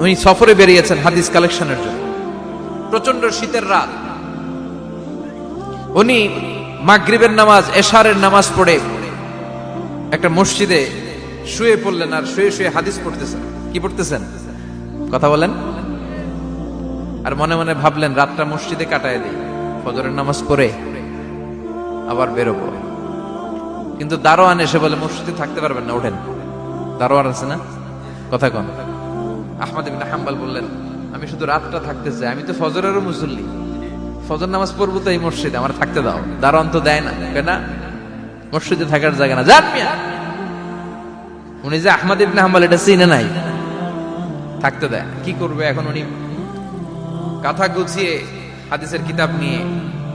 উনি সফরে বেরিয়েছেন হাদিস কালেকশনের জন্য। প্রচন্ড শীতের রাত, উনি মাগরিবের নামাজ এশারের নামাজ পড়ে একটা মসজিদে শুয়ে পড়লেন, আর শুয়ে শুয়ে হাদিস পড়তেছেন। কি পড়তেছেন? কথা বলেন। আর মনে মনে ভাবলেন রাতটা মসজিদে কাটায় দিই, ফজরের নামাজ পড়ে আবার বেরোবো। কিন্তু দারোয়ান এসে বলে মসজিদে থাকতে পারবেন না, ওঠেন। দারোয়ান আছে না, কথা কন। আহমদ ইবনে হাম্বল বললেন আমি শুধু রাতটা থাকতে চাই, আমি তো ফজরেরও মুসল্লি, ফজর নামাজ পড়বো তো এই মসজিদে, আমার থাকতে দাও। দারোয়ান তো দেয় না, কেন? মসজিদে থাকার জায়গা না, যান মিয়া। উনি যে আহমদ ইবনে হাম্বল এটা চিনে নাই, থাকতে দেয়। কি করবে এখন? উনি কাঁথা গুছিয়ে হাদিসের কিতাব নিয়ে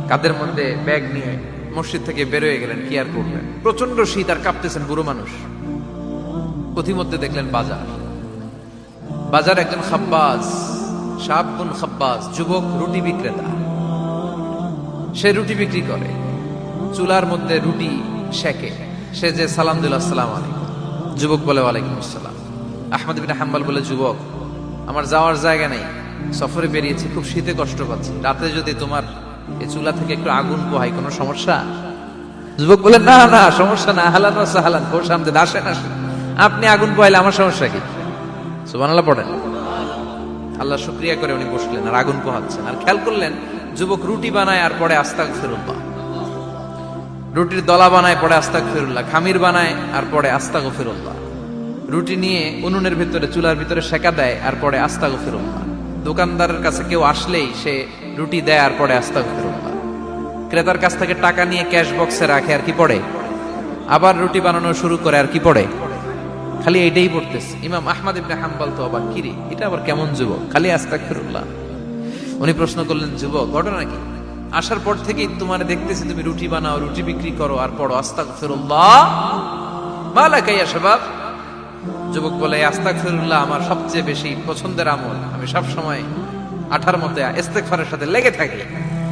কাঁধের মধ্যে ব্যাগ নিয়ে মসজিদ থেকে বেরোয় গেলেন। কি আর করবেন, প্রচন্ড শীত, আর কাঁপতেছেন বুড়ো মানুষ। পথিমধ্যে দেখলেন বাজার, বাজার একজন খাব্বাজ, শাবুন খাব্বাজ, যুবক রুটি বিক্রেতা। সে রুটি বিক্রি করে, চুলার মধ্যে রুটি সেকে। সে যে সালাম দিল আসসালাম আলাইকুম, যুবক বলে ওয়ালাইকুম আসসালাম। আহমদ ইবনে হাম্বল বলে যুবক আমার যাওয়ার জায়গা নেই, সফরে বেরিয়েছি, খুব শীতে কষ্ট পাচ্ছি, রাতে যদি তোমার এই চুলা থেকে একটু আগুন পোহাই কোনো সমস্যা? যুবক বলে না না সমস্যা না, হালান ওয়া সাহালান, কোর সামনে আসেন আসেন, আপনি আগুন পোহাইলে আমার সমস্যা কি? সুবহানাল্লাহ পড়েন। আল্লাহ শুকরিয়া করে উনি বসলেন আর আগুন পোহাচ্ছেন। আর খেয়াল করলেন যুবক রুটি বানায় আর পরে আস্তাগফিরুল্লাহ, রুটির দলা বানায় পরে আস্তাগফিরুল্লাহ, খামির বানায় আর পরে আস্তাগফিরুল্লাহ, রুটি নিয়ে উনুনের ভিতরে চুলার ভিতরে সেকা দেয় আর পরে আস্তাগফিরুল্লাহ। দোকানদারের কাছে কেউ আসলেই সে রুটি দেয় আর পরে আস্তাগফিরুল্লাহ। ক্রেতার কাছ থেকে টাকা নিয়ে ক্যাশ বক্সে রাখে আর কি পড়ে, আবার রুটি বানানো শুরু করে আর কি পড়ে, খালি এইটাই পড়তেছে। ইমাম আহমদ ইবনে হাম্বল তো অবাক, কিরে এটা আবার কেমন যুবক, খালি আস্তাগফিরুল্লাহ। উনি প্রশ্ন করলেন যুবক ঘটনা কি? আসার পর থেকেই তোমার দেখতেছি তুমি রুটি বানাও, রুটি বিক্রি করো আর পড়ো আস্তাগফিরুল্লাহ, মালাকা ইয়া শাবাব। যুবক বলে আস্তাগফিরুল্লাহ আমার সবচেয়ে বেশি পছন্দের আমল, আমি সব সময় আঠার মধ্যে ইস্তেগফারের সাথে লেগে থাকি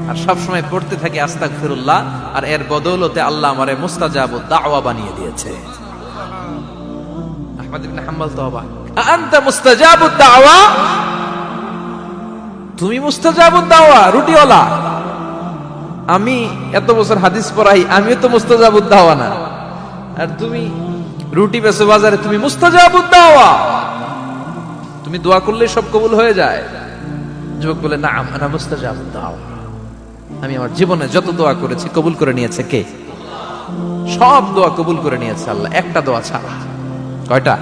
আর সব সময় পড়তে থাকি আস্তাগফিরুল্লাহ, আর এর বদৌলতে আল্লাহ আমারে মুস্তাজাবুদ দাওয়া বানিয়ে দিয়েছে। আহমদ ইবনে হাম্বল তো অবাক, আনতা মুস্তাজাবুদ দাওয়া, তুমি মুস্তাজাবুদ দাওয়া রুটিওয়ালা? আমি এত বছর হাদিস পড়াই, আমিও তো মুস্তাজাবুদ দাওয়া না, আর তুমি রুটি বেচো বাজারে, তুমি মুস্তাজাবুদ দাওয়া, তুমি দোয়া করলে সব কবুল হয়ে যায়? যুবক বলে না আনা মুস্তাজাবুদ দাওয়া, আমি আমার জীবনে যত দোয়া করেছি কবুল করে নিয়েছে কে? সব দোয়া কবুল করে নিয়েছে আল্লাহ, একটা দোয়া ছাড়া। কয়টা?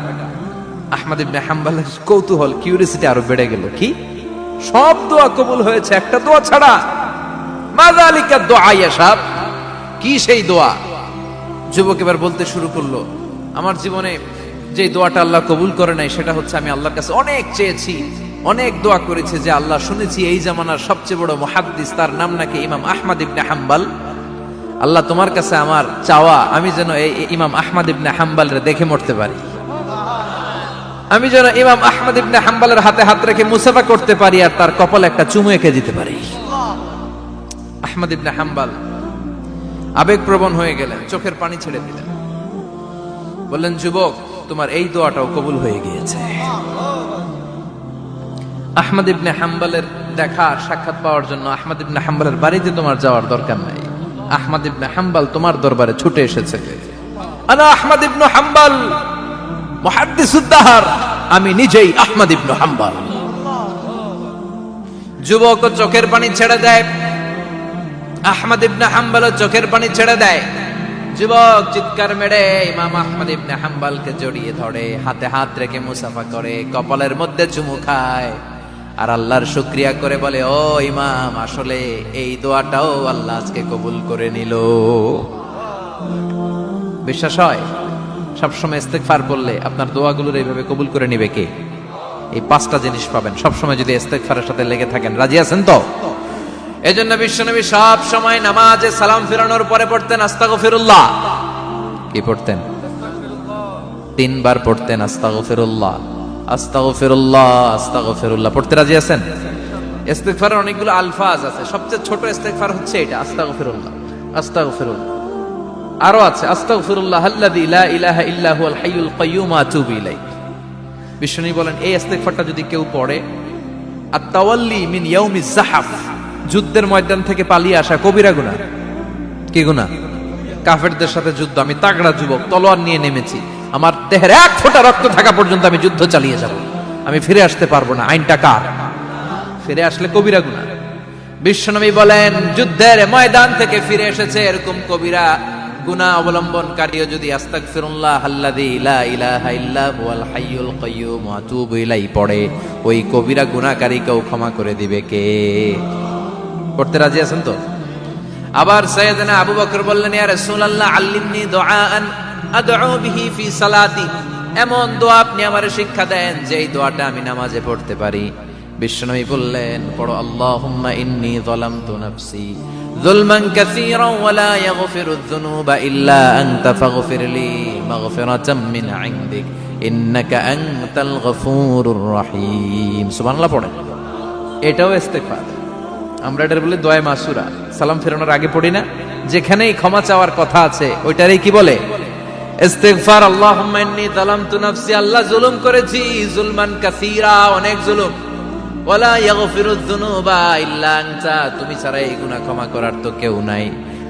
আহমদ ইবনে হাম্বলের কৌতূহল, কিউরিসিটি আরো বেড়ে গেল। কি? সব দোয়া কবুল হয়েছে একটা দোয়া ছাড়া। মাযালিকা দুআ ইয়া শাব, কি সেই দোয়া? যুবক এবার বলতে শুরু করলো আমার জীবনে যে দোয়াটা আল্লাহ কবুল করে নাই সেটা হচ্ছে আমি আল্লাহর কাছে অনেক চেয়েছি, অনেক দোয়া করেছি যে আল্লাহ শুনেছি এই জামানার সবচেয়ে বড় মুহাদ্দিস, তার নাম নাকি ইমাম আহমদ ইবনে হাম্বল। আল্লাহ তোমার কাছে আমার চাওয়া আমি যেন এই ইমাম আহমদ ইবনে হাম্বলরে দেখে মরতে পারি, আমি যেন ইমাম আহমদ ইবনে হাম্বলের হাতে হাত রেখে মুসাফা করতে পারি আর তার কপালে একটা চুমু এঁকে দিতে পারি। আহমদ ইবনে হাম্বল আবেগপ্রবণ হয়ে গেলেন, চোখের পানি ছেড়ে দিলেন, বললেন যুবক তোমার এই দোয়াটাও কবুল হয়ে গিয়েছে। আহমদ ইবনে হাম্বলের দেখা সাক্ষাৎ পাওয়ার জন্য আহমদ ইবনে হাম্বলের বাড়িতে তোমার যাওয়ার দরকার নাই, আহমদ ইবনে হাম্বল তোমার দরবারে ছুটে এসেছে। আনা আহমদ ইবনে হাম্বল মুহাদ্দিসুদ দাহর, আমি নিজেই আহমদ ইবনে হাম্বল। যুবক চোখের পানি ছেড়ে দেয়, আহমদ ইবনে হাম্বল চোখের পানি ছেড়ে দেয়। যুবক চিৎকার মেরে ইমাম আহমদ ইবনে হাম্বলকে জড়িয়ে ধরে, হাতে হাত রেখে মুসাফা করে, কপালের মধ্যে চুমু খায় আর আল্লাহর শুকরিয়া করে বলে ও ইমাম আসলে এই দোয়াটাও আল্লাহ আজকে কবুল করে নিল। বিশ্বাস হয় সবসময় ইস্তেগফার করলে আপনার দোয়াগুলোর এইভাবে কবুল করে নিবে কে? এই পাঁচটা জিনিস পাবেন সবসময় যদি ইস্তেগফারের সাথে লেগে থাকেন। রাজি আছেন তো? এজন্য বিশ্বনবী সব সময় নামাজে সালাম ফিরানোর পরে পড়তেন আস্তাগফিরুল্লাহ। কি পড়তেন? 3 বার পড়তেন আস্তাগফিরুল্লাহ, আস্তাগফিরুল্লাহ, আস্তাগফিরুল্লাহ। পড়তে রাজি আছেন? ইস্তেগফারের অনেকগুলো আলফাজ আছে, সবচেয়ে ছোট ইস্তেগফার হচ্ছে এটা আস্তাগফিরুল্লাহ, আস্তাগফিরুল্লাহ। আরো আছে আস্তাগফিরুল্লাহ আল্লাযী লা ইলাহা ইল্লা হুয়াল হাইয়ুল কাইয়্যুম আতুবু ইলাইহি, বিশ্বনবী বলেন এই ইস্তেগফারটা যদি কেউ পড়ে, আত-তাওয়াল্লি মিন ইয়াউমিজ যাহাফ, যুদ্ধের ময়দান থেকে পালিয়ে আসা কবিরা গুনাহ। কি গুনাহ? কাফেরদের সাথে যুদ্ধ, আমি তাগড়া যুবক, তলোয়ার নিয়ে নেমেছি, আমার দেহের এক ফোঁটা রক্ত থাকা পর্যন্ত আমি যুদ্ধ চালিয়ে যাব, আমি ফিরে আসতে পারবো না, আইনটা কার? ফিরে আসলে কবিরা গুনাহ। বিশ্বনবী বলেন যুদ্ধের ময়দান থেকে ফিরে এসেছে এরকম কবিরা গুনাহ অবলম্বনকারীও যদি আস্তাগফিরুল্লাহ আল্লাযী লা ইলাহা ইল্লা হুয়াল হাইয়ুল কাইয়্যুম ওয়া আতুবু ইলাইহি পড়ে, ওই কবিরা গুনাহকারীকেও ক্ষমা করে দিবে কে? পড়তে রাজি আছেন তো? আবার সাইয়েদনা আবু বকর বললেন, ইয়া রাসূলুল্লাহ আল্লিমনি দুআআন আদউ বিহি ফি সালাতি, এমন দোয়া আপনি আমারে শিক্ষা দেন যে এই দোয়াটা আমি নামাজে পড়তে পারি। বিশ্বনবী বললেন, পড়ো আল্লাহুম্মা ইন্নী যালামতু নাফসি যুলমান কাসীরান ওয়া লা ইয়াগফিরুয যুনুবা ইল্লা আনতা ফাগফিরলি মাগফিরাতাম মিন ইনদিক ইন্নাকা আনতাল গফুরুর রহিম। সুবহানাল্লাহ পড়েন, এটাও ইস্তেগফার। আমরা এটার বলি দোয়া মাসুরা, সালাম ফেরানোর আগে পড়ি না? যেখানেই ক্ষমা চাওয়ার কথা আছে ওইটারই কি বলে? ইস্তেগফার। আল্লাহুম্মা ইন্নী যালামতু নাফসি, আল্লাহ জুলুম করেছি, যুলমান কাসীরা, অনেক জুলুম, ওয়ালা ইয়াগফিরুয যুনুবা ইল্লা আনতা, তুমি ছাড়া এই গুনাহ ক্ষমা করার তো কেউ নাই।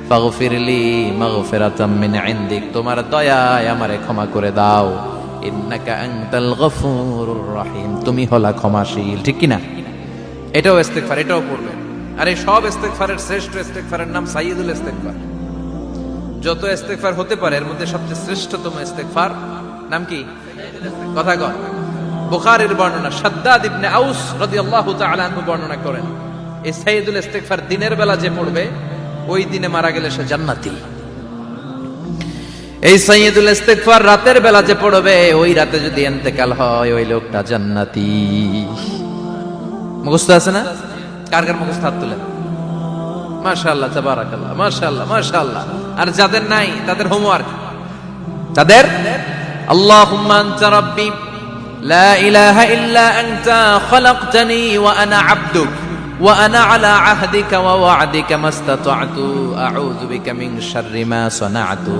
ফাগফিরলি মাগফিরাতাম মিন ইনদিক, তোমার দয়ায় আমারে ক্ষমা করে দাও। ইন্নাকা আনতাল গফুরুর রহিম, তুমি হলা ক্ষমাশীল। ঠিক কি না? এটাও ইস্তেগফার, এটাও পড়বেন। আর এই সব ইস্তেগফারের শ্রেষ্ঠ ইস্তেগফারের নাম সাইয়্যিদুল ইস্তেগফার। যত ইস্তেগফার হতে পারে এর মধ্যে সবচেয়ে শ্রেষ্ঠতম ইস্তেগফার নাম কি? কথা কন। বুখারীর বর্ণনা, শাদ্দাদ ইবনে আউস রাদিয়াল্লাহু তাআলা আনহু বর্ণনা করেন, এই সাইয়্যিদুল ইস্তেগফার দিনের বেলা যে পড়বে ওই দিনে মারা গেলে সে জান্নাতি। এই সাইয়্যিদুল ইস্তেগফার রাতের বেলা যে পড়বে ওই রাতে যদি ইন্তেকাল হয় ওই লোকটা জান্নাতি। মুখস্থ আছে না? কার কার মুখস্থ? হাত তুলেন। মাশাআল্লাহ, তাবারাকাল্লাহ, মাশাআল্লাহ, মাশাআল্লাহ। আর যাদের নাই তাদের হোমওয়ার্ক, তাদের আল্লাহুম্মা আনতা রাব্বি লা ইলাহা ইল্লা আনতা খালাকতানি ওয়া আনা আবদুক ওয়া আনা আলা আহদিকা ওয়া ওয়া'দিকা মাস্তাতা'তু আউযু বিকা মিন শাররি মা সানা'তু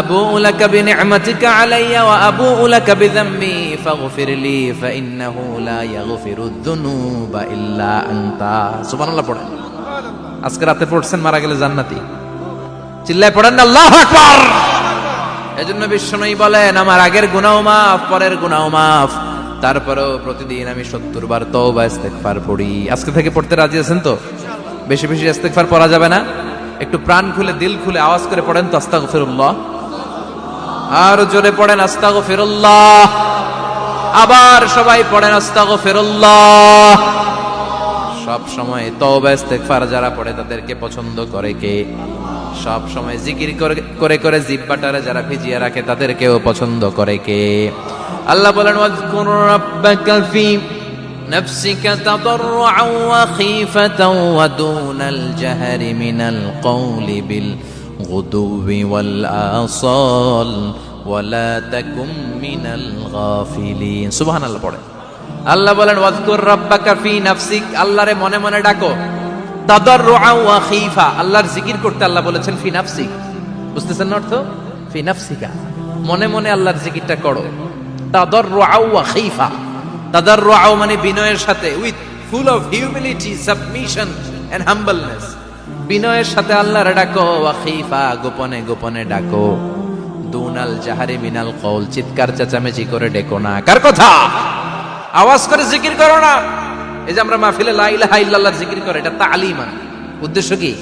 আবু'ু লাকা বিনি'মাতিকা আলাইয়া ওয়া আবু'ু লাকা বিযামবি ফাগফিরলি ফাইন্নাহু লা ইয়াগফিরুয যুনুবা ইল্লা আনতা। সুবহানাল্লাহ পড়েন। আজকে রাতে পড়ছেন, মারা গেলে জান্নাতি। চিল্লায় পড়েন না আল্লাহু আকবার। এজন্য বিশ্বনবী বলেন, আমার আগের গুনাহ মাফ, পরের গুনাহ মাফ, তারপরেও প্রতিদিন আমি 70 বার তওবা ইস্তেগফার পড়ি। আজকে থেকে পড়তে রাজি আছেন তো? বেশি বেশি ইস্তেগফার পড়া যাবে না? একটু প্রাণ খুলে, দিল খুলে আওয়াজ করে পড়েন তো আস্তাগফিরুল্লাহ। আর জোরে পড়েন আস্তাগফিরুল্লাহ। আবার সবাই পড়েন আস্তাগফিরুল্লাহ। সব সময় তওবা ইস্তেগফার যারা পড়ে তাদেরকে পছন্দ করে কে? সব সময় জিকির করে করে জিহ্বাটারে যারা ভিজিয়ে রাখে তাদেরকেও পছন্দ করে কে? আল্লাহ বলেন, ওয়াজকুর রাব্বাকা ফি নাফসিকা তাদাররুআন ওয়া খীফাতান ওয়া দুনাল জাহরি মিনাল কওলি বিল গুদুবি ওয়াল আসাল ওয়া লা তাকুম মিনাল গাফিলিন। সুবহানাল্লাহ পড়েন। আল্লাহ বলেন, ওয়াজকুর রাব্বাকা ফি নাফসিক, আল্লাহরে মনে মনে ডাকো। তাদাররুআন ওয়া খীফা, আল্লাহর জিকির করতে আল্লাহ বলেছেন ফি নাফসিক। বুঝতেছেন না অর্থ? ফি নাফসিকা, মনে মনে আল্লাহর জিকিরটা করো। তাদাররুআন ওয়া খীফা, তাদাররুআন মানে বিনয়ের সাথে, with full of humility, submission and humbleness. বিনয়ের সাথে আল্লাহরে ডাকো। ওয়া খীফা, গোপনে গোপনে ডাকো। দুনাল জাহারি মিনাল কওল, চিৎকার চেঁচামেচি করে ডেকো না। কার কথা? আওয়াজ করে জিকির করো না। এই যে আমরা মাহফিলে লা ইলাহা ইল্লাল্লাহ জিকির করে, এটা তালিমান। উদ্দেশ্য কি?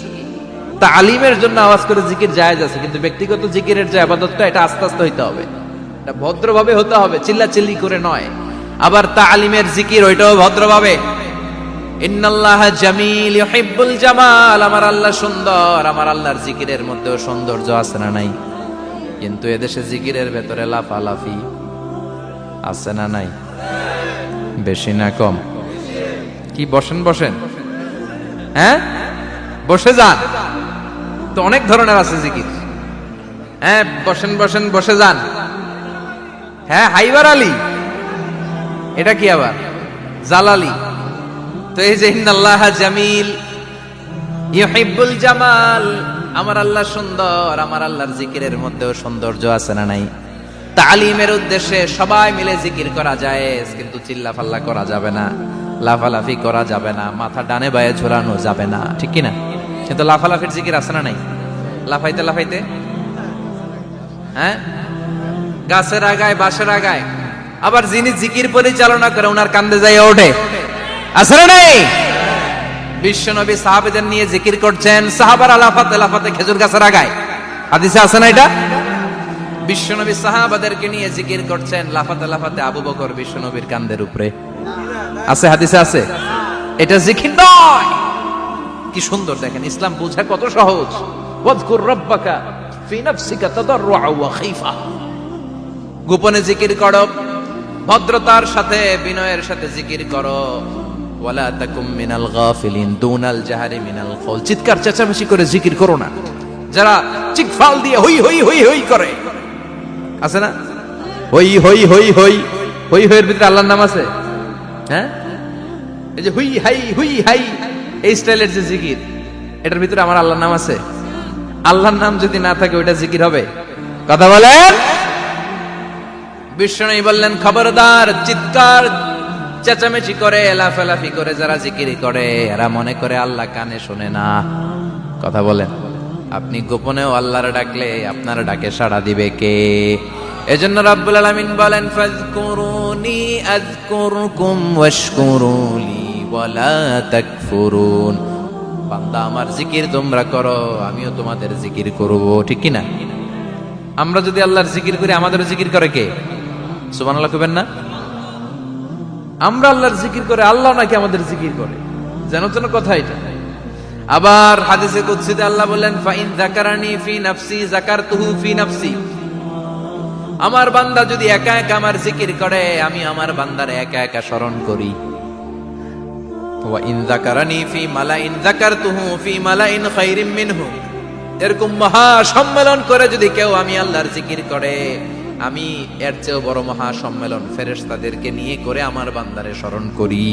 তালিমের জন্য আওয়াজ করে জিকির জায়েজ আছে, কিন্তু ব্যক্তিগত জিকিরের যে ইবাদতটা এটা আস্তে আস্তে হইতে হবে, এটা ভদ্রভাবে হতে হবে, চিল্লাচিল্লি করে নয়। আবার তালিমের জিকির ওইটাও ভদ্রভাবে। ইন্নাল্লাহা জামিল ইউহিব্বুল জামাল, আমার আল্লাহ সুন্দর, আমার আল্লাহর জিকিরের মধ্যেও সৌন্দর্য আছে না নাই? কিন্তু এদেশে জিকিরের ভেতরে লাফালাফি আছে না নাই? বেশি না কম? কি বসেন বসেন, হ্যাঁ বসে যান তো, অনেক ধরনের আছে জিকির। হ্যাঁ বসেন বসেন, বসে যান। হ্যাঁ হাইবার আলী, এটা কি আবার জালালি? তো এই যে ইন্নাল্লাহা জামিল ইউহিব্বুল জামাল, আমার আল্লাহ সুন্দর, আমার আল্লাহর জিকিরের মধ্যেও সৌন্দর্য আছে না নাই? তালিমের উদ্দেশ্যে সবাই মিলে জিকির করা যায়, কিন্তু চিল্লাফাল্লা করা যাবে না, লাফালাফি করা যাবে না, মাথা ডানে বায়ে ঝোলানো যাবে না, ঠিক কিনা? কিন্তু লাফালাফির জিকির আছে না নাই? লাফাইতে লাফাইতে, হ্যাঁ, গাছের আগায় বাঁশের আগায়, আবার যিনি জিকির পরিচালনা করে ওনার কান্দে যাই ওঠে, আছে না নাই? বিশ্বনবী সাহাবাদের নিয়ে জিকির করছেন, সাহাবারা লাফাতে লাফাতে খেজুর গাছের আগায়, হাদিসে আছে না এটা? বিশ্বনবী সাহাবাদেরকে নিয়ে জিকির করছেন, লাফাতে লাফাতে আবু বকর বিশ্বনবীর কান্দের উপরে, আছে, হাদিসে আছে। এটা জিকির নয়। কি সুন্দর দেখেন, ইসলাম বোঝা কত সহজ। ওয়াজকুর রাব্বাকা ফি নাফসিকা তাদাররুআ ওয়া খাইফা, গোপনে জিকির করো, ভদ্রতার সাথে বিনয়ের সাথে জিকির করো। ওয়ালা তাকুম মিনাল গাফিলিন দুনাল জাহারি মিনাল কওল, চিৎকার চেঁচামেচি করে জিকির করো না। যারা চিকফাল দিয়ে হই হই হই হই করে, আছে না? হই হই হই হই হই হইয়ের ভিতরে আল্লাহর নাম আছে, হ্যাঁ? এই যে হুই হাই এই স্টাইলের যে জিকির, এটার ভিতরে আমার আল্লাহর নাম আছে? আল্লাহর নাম যদি না থাকে ওইটা জিকির হবে? কথা বলেন। বিষ্ণু বললেন, খবরদার, চিৎকার চেঁচামেচি করে লাফালাফি করে যারা জিকির করে এরা মনে করে আল্লাহ কানে শোনে না। কথা বলেন। আপনি গোপনেও আল্লাহর ডাকলে আপনার ডাকে সাড়া দিবে কে? এজন্য রাব্বুল আলামিন বলেন, ফাযকুরুনি আযকুরকুম ওয়াশকুরুলি ওয়ালা তাকফুরুন। বান্দা, আমার জিকির তোমরা করো, আমিও তোমাদের জিকির করব, ঠিক কি না? আমরা যদি আল্লাহর জিকির করি, আমাদেরও জিকির করে কে? সুবহানাল্লাহ কইবেন না? আমরা আল্লাহর জিকির করে, আল্লাহ নাকি আমাদের জিকির করে, যেন তেন কথা এটা। আবার হাদিসে কুদসিতে আল্লাহ বললেন, ফাইন যাকারানি ফি নাফসি যাকারতুহু ফি নাফসি। আমার বান্দা যদি একা একা আমার জিকির করে, আমি আমার বান্দার একা একা স্মরণ করি। ওয়া ইন যাকারানি ফি মালাইন যাকারতুহু ফি মালাইন খায়রিম মিনহু। এরকম মহা সম্মেলন করে যদি কেউ আমি আল্লাহর জিকির করে, আমি এর চেয়েও বড় মহা সম্মেলন ফেরেশতাদেরকে নিয়ে করে আমার বান্দারে স্মরণ করি।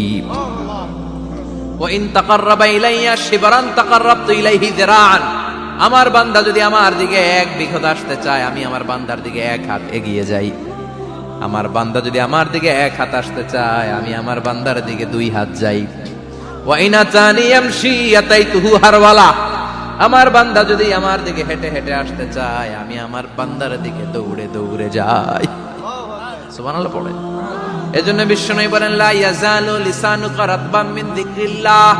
ওয়া ইন তাকাররাবা ইলাইয়া শিবরান তাকাররাবতু ইলাইহি যিরাআন। আমার বান্দা যদি আমার দিকে এক বিঘত আসতে চায়, আমি আমার বান্দার দিকে এক হাত এগিয়ে যাই। আমার বান্দা যদি আমার দিকে এক হাত আসতে চায়, আমি আমার বান্দার দিকে দুই হাত যাই। ওয়া ইন আতানি ইয়ামশি আতাইতুহু হারওয়ালা। আমার বান্দা যদি আমার দিকে হেঁটে হেঁটে আসতে চায়, আমি আমার বান্দার দিকে দৌড়ে দৌড়ে যাই। সুবহানাল্লাহ পড়ে। এজন্য বিশ্বনবী বলেন, লা ইয়াজালু লিসানুকা রাতবাম মিন যিকরিল্লাহ।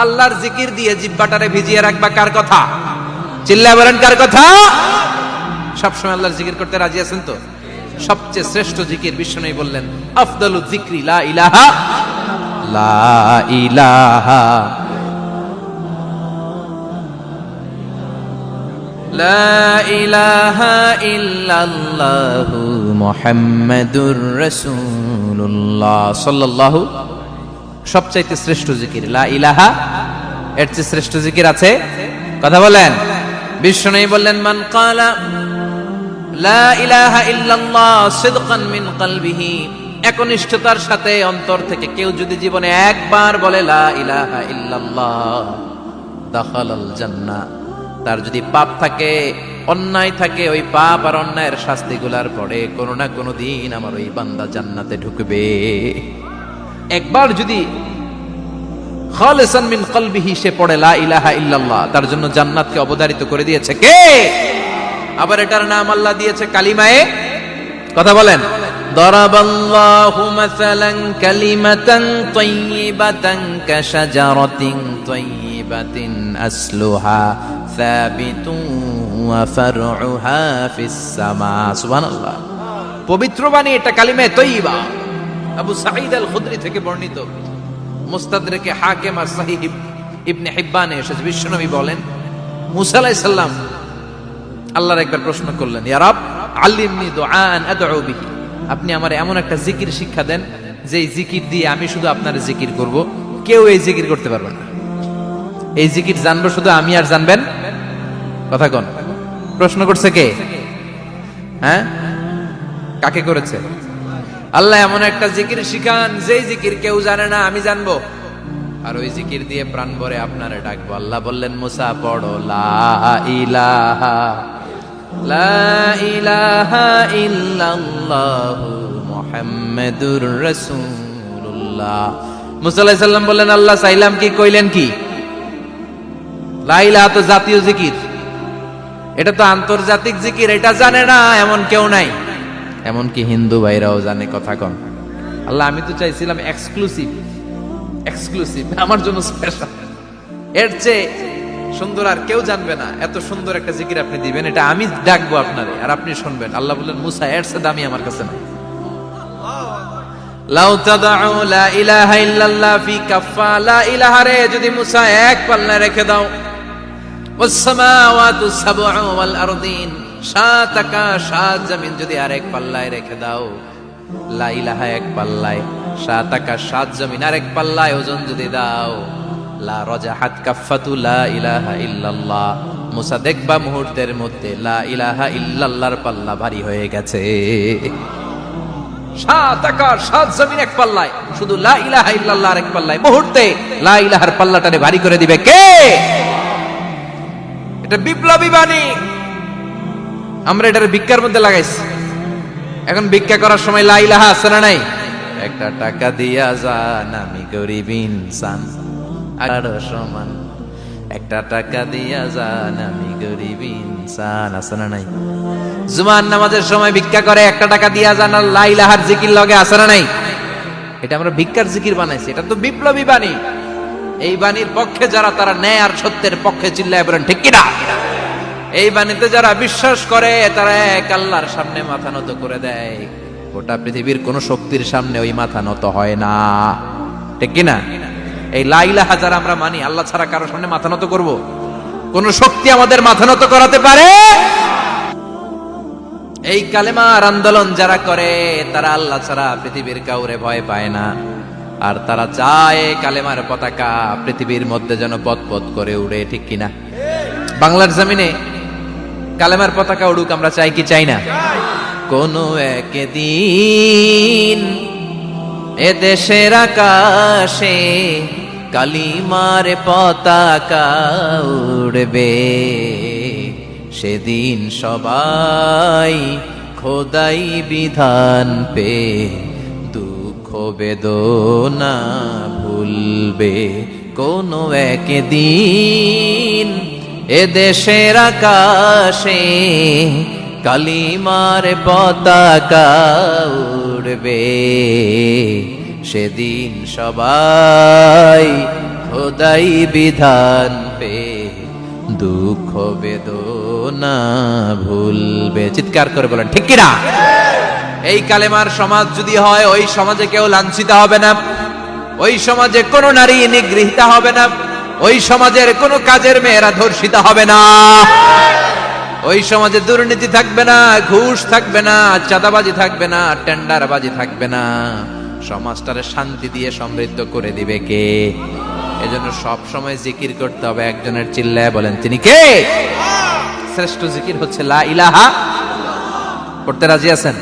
আল্লাহর জিকির দিয়ে জিহ্বাটারে ভিজিয়ে রাখবা। কার কথা? চিল্লায় বলেন, কার কথা? সবসময় আল্লাহর জিকির করতে রাজি আছেন তো? সবচেয়ে শ্রেষ্ঠ জিকির বিশ্বনবী বললেন, আফদালু যিকরি লা ইলাহা লা ইলাহা লা ইলাহা ইল্লাল্লাহু মুহাম্মাদুর রাসূলুল্লাহ সাল্লাল্লাহু। সবচাইতে শ্রেষ্ঠ জিকির লা ইলাহা। এর চেয়ে শ্রেষ্ঠ জিকির আছে? কথা বলেন। বিশ্বনবী বললেন, মান ক্বালা লা ইলাহা ইল্লাল্লাহ সিদকান মিন কলবিহি। একনিষ্ঠতার সাথে অন্তর থেকে কেউ যদি জীবনে একবার বলে লা ইলাহা ইল্লাল্লাহ, দাখালাল জান্নাহ। তার যদি পাপ থাকে, অন্যায় থাকে, ওই পাপ আর অন্যায়ের শাস্তিগুলার পরে কোনো না কোনো দিন আমার ওই বান্দা জান্নাতে ঢুকবে। একবার যদি খালিসান মিন কলবিহি সে পড়ে লা ইলাহা ইল্লাল্লাহ, তার জন্য জান্নাতকে অবধারিত করে দিয়েছে কে? আবার এটার নাম আল্লাহ দিয়েছে কালিমায়ে। কথা বলেন। দরাবাল্লাহু মাসালান কালিমাতান তাইয়িবাতান কাশাজারাতিন তাইয়িবাতিন আসলুহা সাবিতুন ওয়া ফারউহা ফিস সামা। সুবহানাল্লাহ। পবিত্র বাণী এটা কালিমায়ে তাইয়িবা। আবু সাঈদ আল খুদরি থেকে বর্ণিত, মুস্তাদরাকে হাকিম আর সহিহ ইবনে হিব্বানে এসেছে। বিশ্বনবী বলেন, মুসা আলাইহিস সালাম আল্লাহর একবার প্রশ্ন করলেন, ইয়া রাব আল্লিমনি দুআআন আদউ বিহি। আপনি আমার এমন একটা জিকির শিক্ষা দেন যে জিকির দিয়ে আমি শুধু আপনার জিকির করব, কেউ এই জিকির করতে পারবে না। এই জিকির জানবো শুধু আমি, আর জানবেন। কথা কোন? প্রশ্ন করছে কে? হ্যাঁ, কাকে করেছে? আল্লাহ এমন একটা জিকির শিখান যেই জিকির কেউ জানে না, আমি জানবো, আর ওই জিকির দিয়ে প্রাণ ভরে আপনারে ডাকবো। আল্লাহ বললেন, মুসা পড়ো লা ইলাহা লা ইলাহা ইল্লাল্লাহু মুহাম্মাদুর রাসূলুল্লাহ। মুসা আলাইহিস সালাম বললেন, আল্লাহ চাইলাম কি, কইলেন কি? লা ইলাহা তো জাতীয় জিকির, এটা তো আন্তর্জাতিক জিকির, এটা জানে না এমন কেউ নাই, এমনকি হিন্দু ভাইরাও জানে। কথা কন। আল্লাহ আমি তো চাইছিলাম এক্সক্লুসিভ, আমার জন্য স্পেশাল, এর চেয়ে সুন্দর আর কেউ জানবে না, এত সুন্দর একটা জিকির আপনি দিবেন, এটা আমি ডাকবো আপনারে আর আপনি শুনবেন। আল্লাহ বললেন, মুসা এর চেয়ে দামি আমার কাছে না। লাউ তাদউ লা ইলাহা ইল্লাল্লাহ ফি কাফা, লা ইলাহা রে যদি মুসা এক পাল্লায় রেখে দাও, ওয়াস সামাওয়াতু সাবউ ওয়াল আরদিন, সাত আকাশ সাত জমিন যদি আরেক পাল্লায় রেখে দাও, লা ইলাহা এক পাল্লায়, সাত আকাশ সাত জমিন আরেক পাল্লায় ওজন যদি দাও, লা রাজাহাত কাফাতু লা ইলাহা ইল্লাল্লাহ, মুসা দেখবা মুহূর্তের মধ্যে লা ইলাহা ইল্লাল্লাহর পাল্লা ভারী হয়ে গেছে। সাত আকাশ সাত জমিন এক পাল্লায়, শুধু লা ইলাহা ইল্লাল্লাহ আরেক পাল্লায়, মুহূর্তে লা ইলাহার পাল্লাটারে ভারী করে দিবে কে? এটা বিপ্লবী বাণী। আমরা এটার ভিক্ষার মধ্যে লাগাইছি। এখন ভিক্ষা করার সময় লা ইলাহা আছে না নাই? একটা টাকা দিয়া যান, আমি গরিব ইনসান আর সমান, একটা টাকা দিয়া যান, আমি গরিব ইনসান, আছে না নাই? জুমার নামাজের সময় ভিক্ষা করে, একটা টাকা দিয়া যান, আর লা ইলাহার জিকির লগে, আছে না নাই? এটা আমরা ভিক্ষার জিকির বানাইছি, এটা তো বিপ্লবী বাণী। এই বাণীর পক্ষে যারা, তারা ন্যায় আর সত্যের পক্ষে চিল্লায় বলেন ঠিক কিনা? এই বাণীতে যারা বিশ্বাস করে, তারা এক আল্লাহর সামনে মাথা নত করে দেয়। গোটা পৃথিবীর কোন শক্তির সামনে ওই মাথা নত হয় না, ঠিক কিনা? এই লা ইলাহা যারা আমরা মানি, আল্লাহ ছাড়া কারোর সামনে মাথা নত করব? কোন শক্তি আমাদের মাথা নত করাতে পারে? এই কালেমার আন্দোলন যারা করে, তারা আল্লাহ ছাড়া পৃথিবীর কাউরে ভয় পায় না। আর তারা চায় কালেমার পতাকা পৃথিবীর মধ্যে যেন পথ করে উড়ে, ঠিক কিনা? বাংলার জমিনে কালেমার পতাকা উড়ুক, আমরা চাই কি চাই না? কোন একদিন এ দেশের আকাশে কালিমার পতাকা উড়বে, সেদিন সবাই খোদাই বিধান পে দুঃখ বেদনা ভুলবে। কোন একদিন এ দেশের আকাশে কালিমার পতাকা উড়বে, সেদিন সবাই খোদাই বিধান পে দুঃখ বেদনা ভুলবে। চিৎকার করে বলেন ঠিক কিনা? এই কালেমার সমাজ যদি হয়, ওই সমাজে কেউ লাঞ্ছিত হবে না, ওই সমাজে কোনো নারী নিগৃহীত হবে না, ওই সমাজের কোনো কাজের মেয়েরা ধর্ষিত হবে না, ওই সমাজে দুর্নীতি থাকবে না, ঘুষ থাকবে না, চাঁদাবাজি থাকবে না, টেন্ডারবাজি থাকবে না। সমাজটারে শান্তি দিয়ে সমৃদ্ধ করে দিবে কে? এজন্য সব সময় জিকির করতে হবে একজনের, চিল্লায় বলেন তিনি কে? শ্রেষ্ঠ জিকির হচ্ছে লা ইলাহা। করতে রাজি আছেন?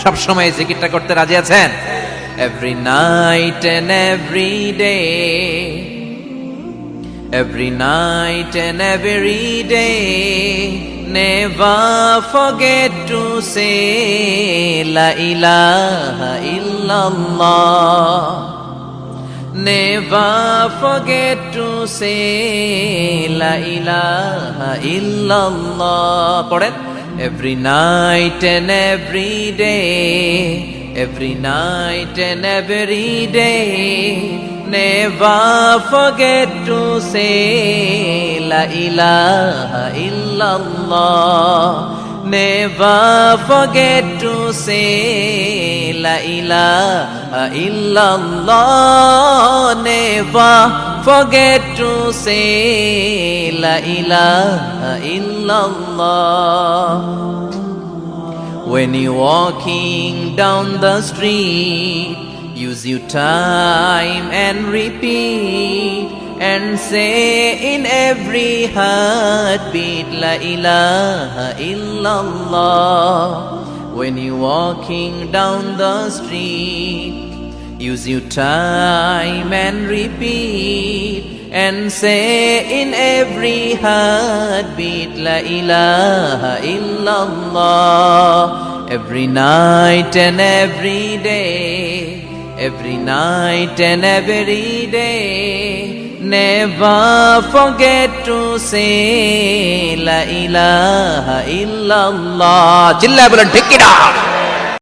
সব সময় জিকিরটা করতে রাজি আছেন? Every night and every day, every night and every day, never forget to say la ilaha illallah, never forget to say la ilaha illallah. পড়েন, every night and every day, every night and every day, never forget to say la ilaha illallah, never forget to say la ilaha illallah, never forget to say la ilaha illallah. When you're walking down the street, use your time and repeat and say in every heartbeat la ilaha illallah. When you're walking down the street, use your time and repeat and say in every heartbeat La ilaha illallah. Every night and every day, every night and every day, never forget to say La ilaha illallah. চিল্লায় বলেন ঠিক কিনা?